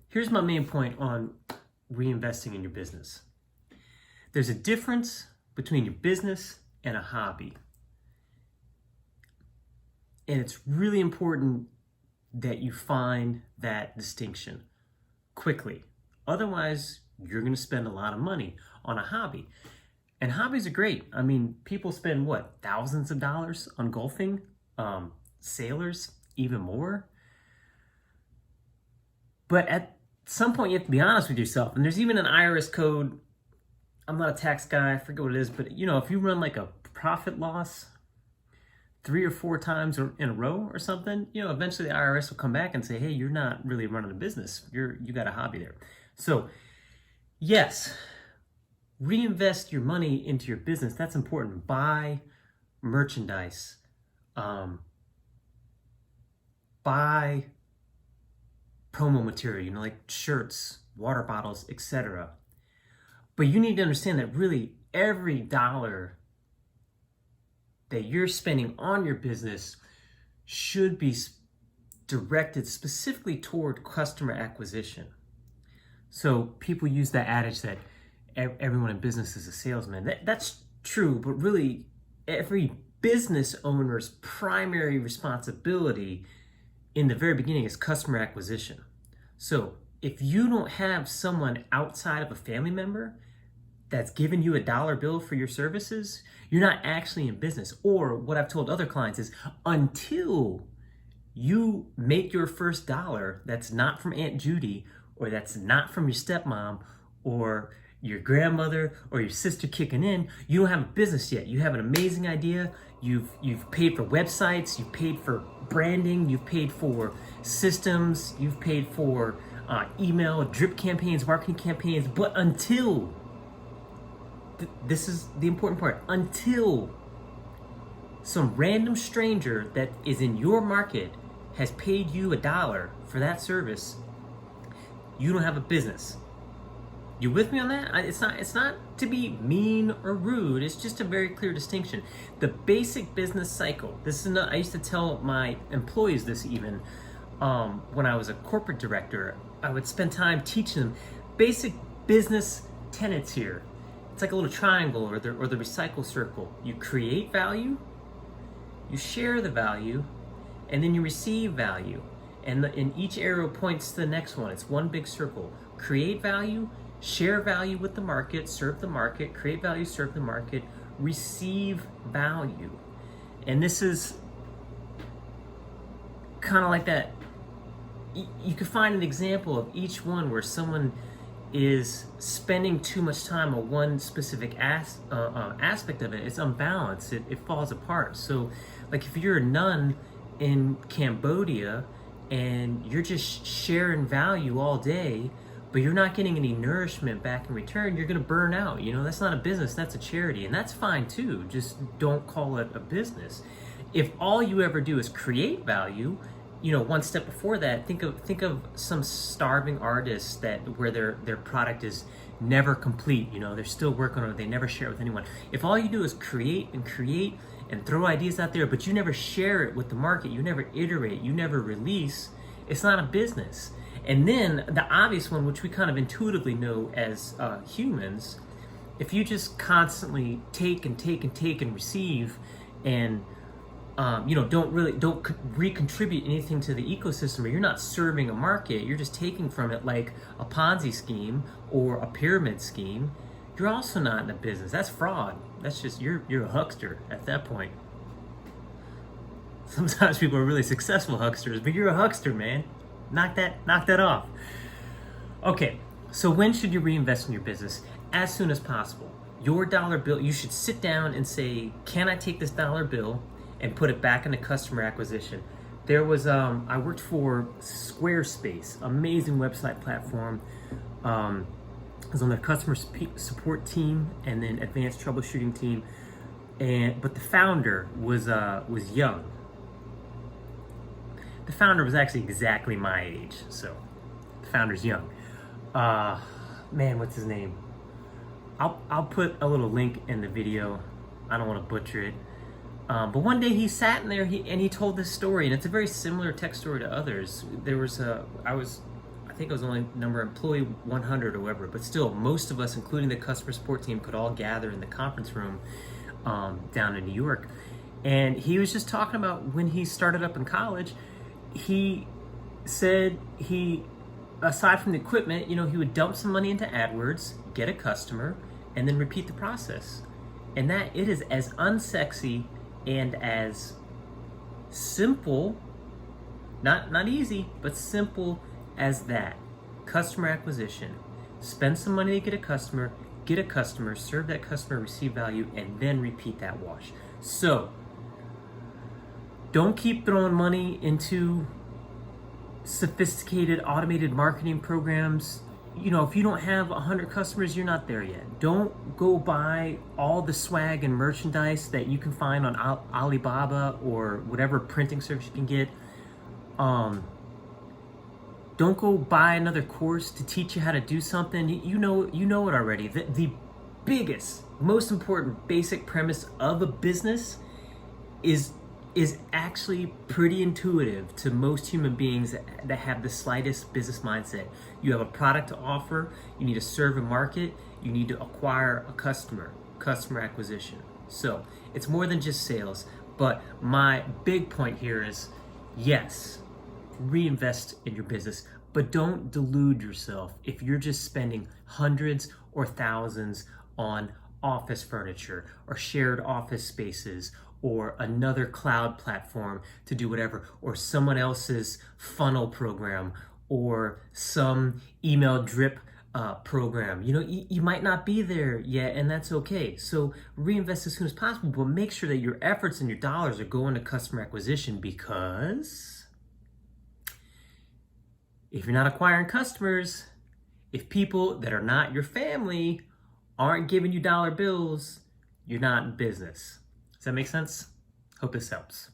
Here's my main point on reinvesting in your business. There's a difference between your business and a hobby. And it's really important that you find that distinction quickly. Otherwise, you're going to spend a lot of money on a hobby. And hobbies are great. I mean, people spend thousands of dollars on golfing, sailors, even more. But at some point, you have to be honest with yourself. And there's even an IRS code. I'm not a tax guy, I forget what it is, but if you run like a profit loss 3 or 4 times in a row or something, eventually the IRS will come back and say, hey, you're not really running a business. You got a hobby there. So yes, reinvest your money into your business. That's important. Buy merchandise. Buy promo material, like shirts, water bottles, etc. But you need to understand that really every dollar that you're spending on your business should be directed specifically toward customer acquisition. So people use that adage that everyone in business is a salesman. That's true, but really every business owner's primary responsibility in the very beginning is customer acquisition. So if you don't have someone outside of a family member that's giving you a dollar bill for your services, you're not actually in business. Or what I've told other clients is until you make your first dollar that's not from Aunt Judy, or that's not from your stepmom, or your grandmother, or your sister kicking in, you don't have a business yet. You have an amazing idea. You've paid for websites, you've paid for branding, you've paid for systems, you've paid for email, drip campaigns, marketing campaigns, but until this is the important part, until some random stranger that is in your market has paid you $1 for that service, you don't have a business. You with me on that? It's not to be mean or rude. It's just a very clear distinction. The basic business cycle. I used to tell my employees this even when I was a corporate director. I would spend time teaching them basic business tenets here. It's like a little triangle or the recycle circle. You create value, you share the value, and then you receive value. And each arrow points to the next one. It's one big circle. Create value, share value with the market, serve the market, create value, serve the market, receive value. And this is kind of like that. You can find an example of each one where someone is spending too much time on one specific aspect of it. It's unbalanced. It falls apart. So like if you're a nun in Cambodia and you're just sharing value all day, but you're not getting any nourishment back in return, you're going to burn out. That's not a business, that's a charity. And that's fine too. Just don't call it a business. If all you ever do is create value, one step before that, think of some starving artists where their product is never complete. They're still working on it. They never share it with anyone. If all you do is create and throw ideas out there, but you never share it with the market, you never iterate, you never release, it's not a business. And then the obvious one, which we kind of intuitively know as humans, if you just constantly take and receive and don't recontribute anything to the ecosystem, or you're not serving a market, you're just taking from it like a Ponzi scheme or a pyramid scheme, you're also not in a business. That's fraud. That's just, you're a huckster at that point. Sometimes people are really successful hucksters, but you're a huckster, man. Knock that off. Okay, so when should you reinvest in your business? As soon as possible. Your dollar bill, you should sit down and say, can I take this dollar bill and put it back into customer acquisition? There was, I worked for Squarespace, amazing website platform. I was on their customer support team and then advanced troubleshooting team. But the founder was young. The founder was actually exactly my age, so the founder's young. Man, what's his name? I'll put a little link in the video. I don't want to butcher it. But one day he sat in there and he told this story, and it's a very similar tech story to others. I think it was only number employee 100 or whatever, but still, most of us, including the customer support team, could all gather in the conference room down in New York. And he was just talking about when he started up in college. He said aside from the equipment, he would dump some money into AdWords, get a customer, and then repeat the process. And that it is as unsexy and as simple, not easy, but simple as that. Customer acquisition. Spend some money to get a customer, serve that customer, receive value, and then repeat that wash. So, don't keep throwing money into sophisticated automated marketing programs. If you don't have 100 customers, you're not there yet. Don't go buy all the swag and merchandise that you can find on Alibaba or whatever printing service you can get. Don't go buy another course to teach you how to do something. You know it already. The biggest, most important basic premise of a business is actually pretty intuitive to most human beings that have the slightest business mindset. You have a product to offer, you need to serve a market, you need to acquire a customer acquisition. So it's more than just sales, but my big point here is, yes, reinvest in your business, but don't delude yourself if you're just spending hundreds or thousands on office furniture or shared office spaces or another cloud platform to do whatever, or someone else's funnel program or some email drip program. You might not be there yet, and that's okay. So reinvest as soon as possible, but make sure that your efforts and your dollars are going to customer acquisition, because if you're not acquiring customers, if people that are not your family aren't giving you dollar bills, you're not in business. Does that make sense? Hope this helps.